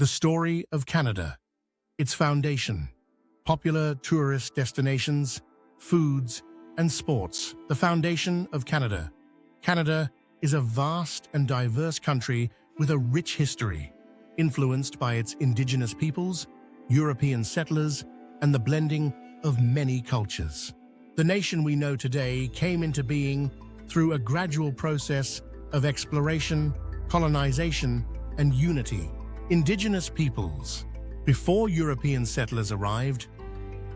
The story of Canada, its foundation, popular tourist destinations, foods, and sports. The foundation of Canada. Canada is a vast and diverse country with a rich history, influenced by its Indigenous peoples, European settlers, and the blending of many cultures. The nation we know today came into being through a gradual process of exploration, colonization, and unity. Indigenous peoples. Before European settlers arrived,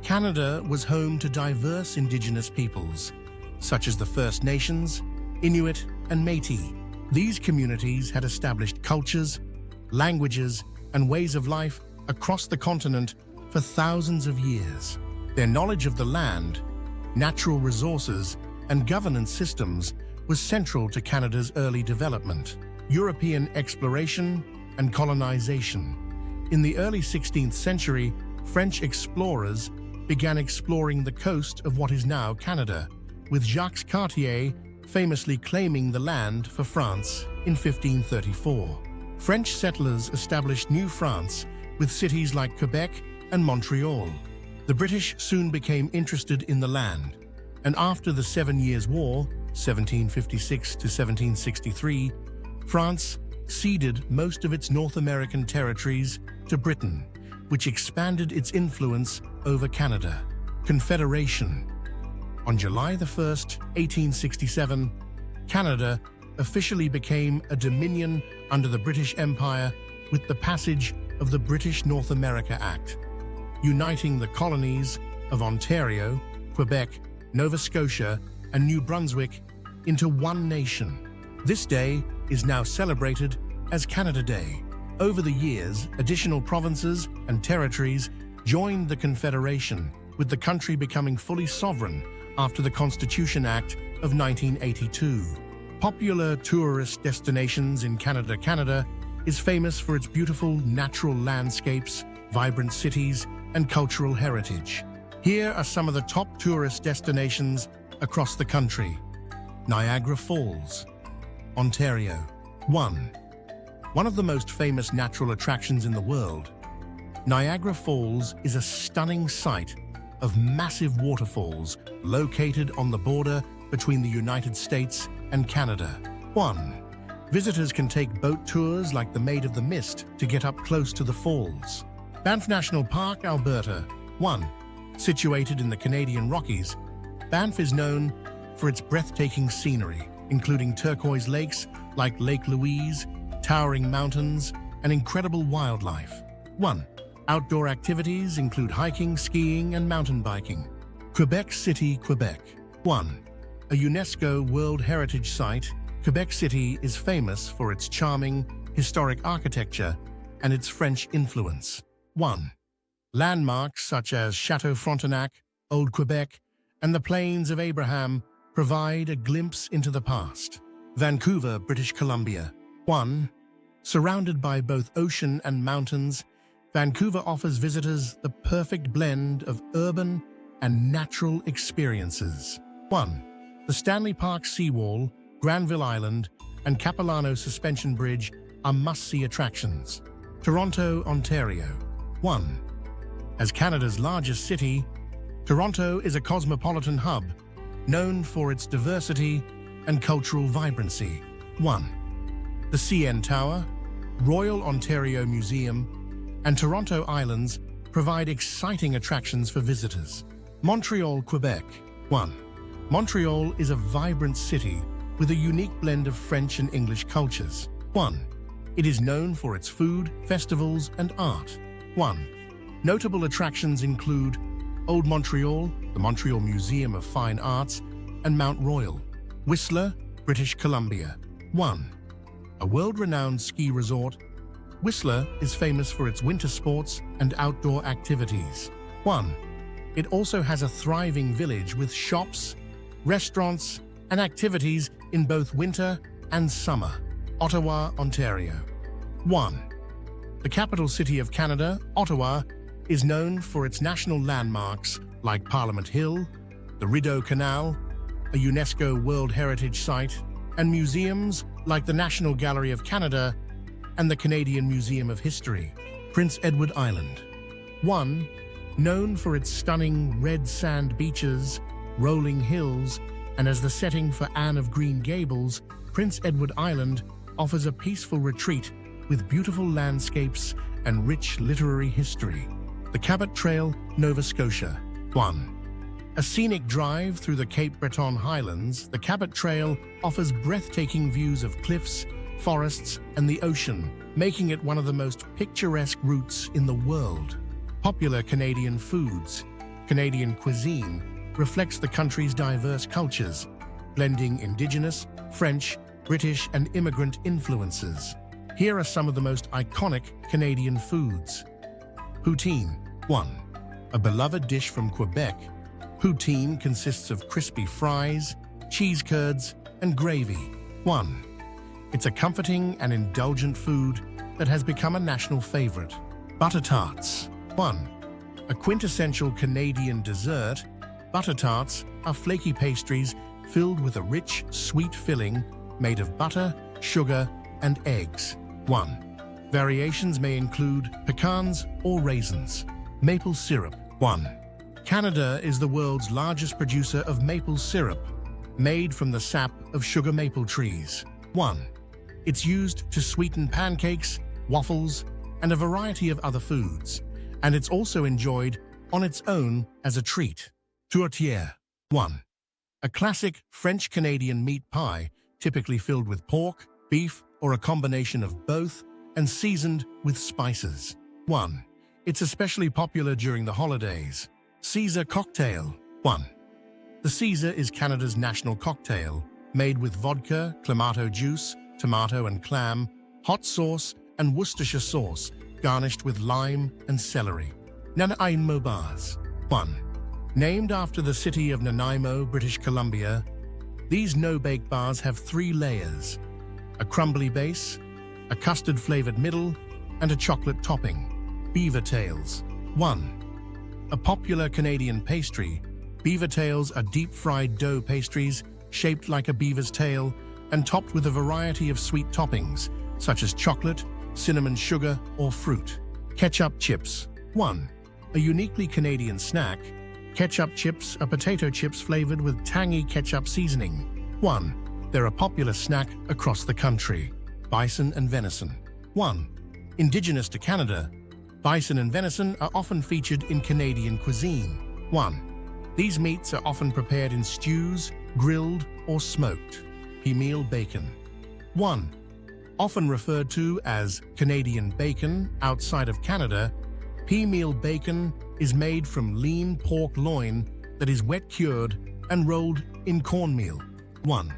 Canada was home to diverse Indigenous peoples, such as the First Nations, Inuit, and Métis. These communities had established cultures, languages, and ways of life across the continent for thousands of years. Their knowledge of the land, natural resources, and governance systems was central to Canada's early development. European exploration and colonization. In the early 16th century, French explorers began exploring the coast of what is now Canada, with Jacques Cartier famously claiming the land for France in 1534. French settlers established New France with cities like Quebec and Montreal. The British soon became interested in the land, and after the 7 Years' War, 1756 to 1763, France ceded most of its North American territories to Britain, which expanded its influence over Canada. Confederation. On July 1, 1867, Canada officially became a dominion under the British Empire with the passage of the British North America Act, uniting the colonies of Ontario, Quebec, Nova Scotia, and New Brunswick into one nation. This day is now celebrated as Canada Day. Over the years, additional provinces and territories joined the Confederation, with the country becoming fully sovereign after the Constitution Act of 1982. Popular tourist destinations in Canada. Canada is famous for its beautiful natural landscapes, vibrant cities, and cultural heritage. Here are some of the top tourist destinations across the country. Niagara Falls, Ontario. 1 of the most famous natural attractions in the world, Niagara Falls is a stunning sight of massive waterfalls located on the border between the United States and Canada. Visitors can take boat tours like the Maid of the Mist to get up close to the falls. Banff National Park, Alberta. Situated in the Canadian Rockies, Banff is known for its breathtaking scenery, including turquoise lakes like Lake Louise, towering mountains, and incredible wildlife. Outdoor activities include hiking, skiing, and mountain biking. Quebec City, Quebec. A UNESCO World Heritage Site, Quebec City is famous for its charming, historic architecture and its French influence. Landmarks such as Chateau Frontenac, Old Quebec, and the Plains of Abraham provide a glimpse into the past. Vancouver, British Columbia. Surrounded by both ocean and mountains, Vancouver offers visitors the perfect blend of urban and natural experiences. The Stanley Park Seawall, Granville Island, and Capilano Suspension Bridge are must-see attractions. Toronto, Ontario. As Canada's largest city, Toronto is a cosmopolitan hub, known for its diversity and cultural vibrancy. The CN Tower, Royal Ontario Museum, and Toronto Islands provide exciting attractions for visitors. Montreal, Quebec. Montreal is a vibrant city with a unique blend of French and English cultures. It is known for its food, festivals, and art. Notable attractions include Old Montreal, the Montreal Museum of Fine Arts, and Mount Royal. Whistler, British Columbia. A world-renowned ski resort, Whistler is famous for its winter sports and outdoor activities. It also has a thriving village with shops, restaurants, and activities in both winter and summer. Ottawa, Ontario. The capital city of Canada, Ottawa, is known for its national landmarks like Parliament Hill, the Rideau Canal, a UNESCO World Heritage Site, and museums like the National Gallery of Canada and the Canadian Museum of History, Prince Edward Island. 1. Known for its stunning red sand beaches, rolling hills, and as the setting for Anne of Green Gables, Prince Edward Island offers a peaceful retreat with beautiful landscapes and rich literary history. The Cabot Trail, Nova Scotia. 1. A scenic drive through the Cape Breton Highlands, the Cabot Trail offers breathtaking views of cliffs, forests, and the ocean, making it one of the most picturesque routes in the world. Popular Canadian foods. Canadian cuisine reflects the country's diverse cultures, blending Indigenous, French, British, and immigrant influences. Here are some of the most iconic Canadian foods. Poutine. 1. A beloved dish from Quebec, poutine consists of crispy fries, cheese curds, and gravy. 1. It's a comforting and indulgent food that has become a national favorite. Butter tarts. 1. A quintessential Canadian dessert, butter tarts are flaky pastries filled with a rich, sweet filling made of butter, sugar, and eggs. 1. Variations may include pecans or raisins. Maple syrup. 1. Canada is the world's largest producer of maple syrup, made from the sap of sugar maple trees. 1. It's used to sweeten pancakes, waffles, and a variety of other foods, and it's also enjoyed on its own as a treat. Tourtière. 1. A classic French-Canadian meat pie, typically filled with pork, beef, or a combination of both, and seasoned with spices. 1. It's especially popular during the holidays. Caesar cocktail. 1. The Caesar is Canada's national cocktail, made with vodka, clamato juice, tomato and clam, hot sauce, and Worcestershire sauce, garnished with lime and celery. Nanaimo bars. 1. Named after the city of Nanaimo, British Columbia, these no-bake bars have 3 layers: a crumbly base, a custard-flavored middle, and a chocolate topping. Beaver tails. 1. A popular Canadian pastry, beaver tails are deep-fried dough pastries shaped like a beaver's tail and topped with a variety of sweet toppings, such as chocolate, cinnamon sugar, or fruit. Ketchup chips. 1. A uniquely Canadian snack, ketchup chips are potato chips flavored with tangy ketchup seasoning. 1. They're a popular snack across the country. Bison and venison. 1. Indigenous to Canada, bison and venison are often featured in Canadian cuisine. 1. These meats are often prepared in stews, grilled, or smoked. Pea-meal bacon. 1. Often referred to as Canadian bacon outside of Canada, pea-meal bacon is made from lean pork loin that is wet-cured and rolled in cornmeal. 1.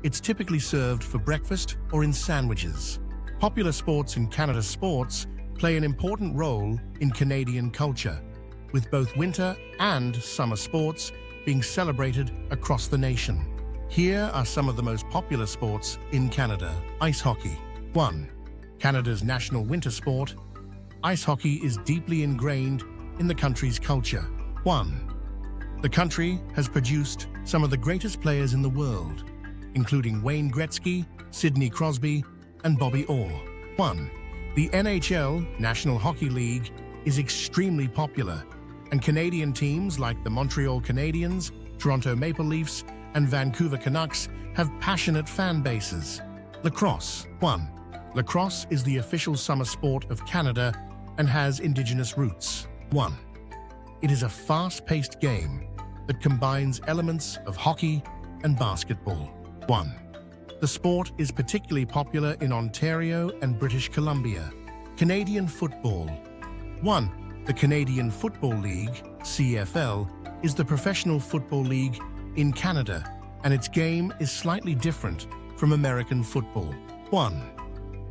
It's typically served for breakfast or in sandwiches. Popular sports in Canada. Sports play an important role in Canadian culture, with both winter and summer sports being celebrated across the nation. Here are some of the most popular sports in Canada. Ice hockey. 1. Canada's national winter sport, ice hockey is deeply ingrained in the country's culture. 1. The country has produced some of the greatest players in the world, including Wayne Gretzky, Sidney Crosby, and Bobby Orr. 1. The NHL, National Hockey League, is extremely popular, and Canadian teams like the Montreal Canadiens, Toronto Maple Leafs, and Vancouver Canucks have passionate fan bases. Lacrosse. 1. Lacrosse is the official summer sport of Canada and has Indigenous roots. 1. It is a fast-paced game that combines elements of hockey and basketball. 1. The sport is particularly popular in Ontario and British Columbia. Canadian football. 1. The Canadian Football League, CFL, is the professional football league in Canada, and its game is slightly different from American football. 1.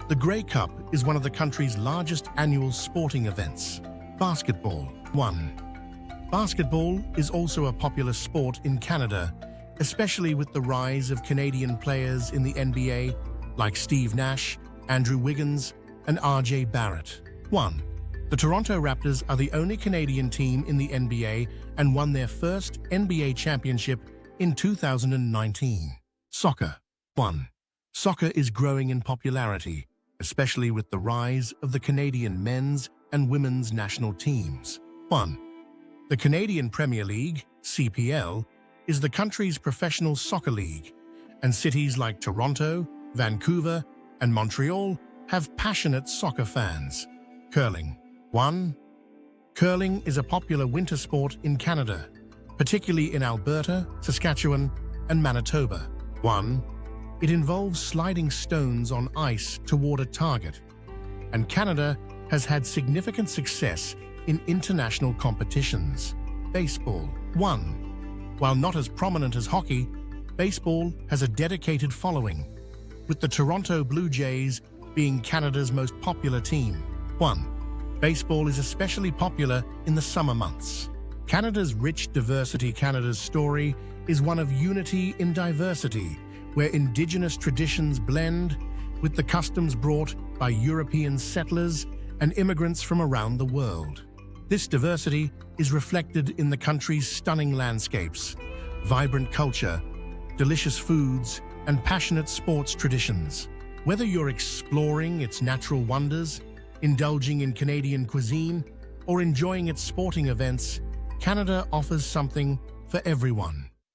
The Grey Cup is one of the country's largest annual sporting events. Basketball. 1. Basketball is also a popular sport in Canada, especially with the rise of Canadian players in the NBA like Steve Nash, Andrew Wiggins, and R.J. Barrett. 1. The Toronto Raptors are the only Canadian team in the NBA and won their first NBA championship in 2019. Soccer. 1. Soccer is growing in popularity, especially with the rise of the Canadian men's and women's national teams. 1. The Canadian Premier League, CPL, is the country's professional soccer league, and cities like Toronto, Vancouver, and Montreal have passionate soccer fans. Curling. 1. Curling is a popular winter sport in Canada, particularly in Alberta, Saskatchewan, and Manitoba. 1. It involves sliding stones on ice toward a target, and Canada has had significant success in international competitions. Baseball. 1. While not as prominent as hockey, baseball has a dedicated following, with the Toronto Blue Jays being Canada's most popular team. 1. Baseball is especially popular in the summer months. Canada's rich diversity. Canada's story is one of unity in diversity, where Indigenous traditions blend with the customs brought by European settlers and immigrants from around the world. This diversity is reflected in the country's stunning landscapes, vibrant culture, delicious foods, and passionate sports traditions. Whether you're exploring its natural wonders, indulging in Canadian cuisine, or enjoying its sporting events, Canada offers something for everyone.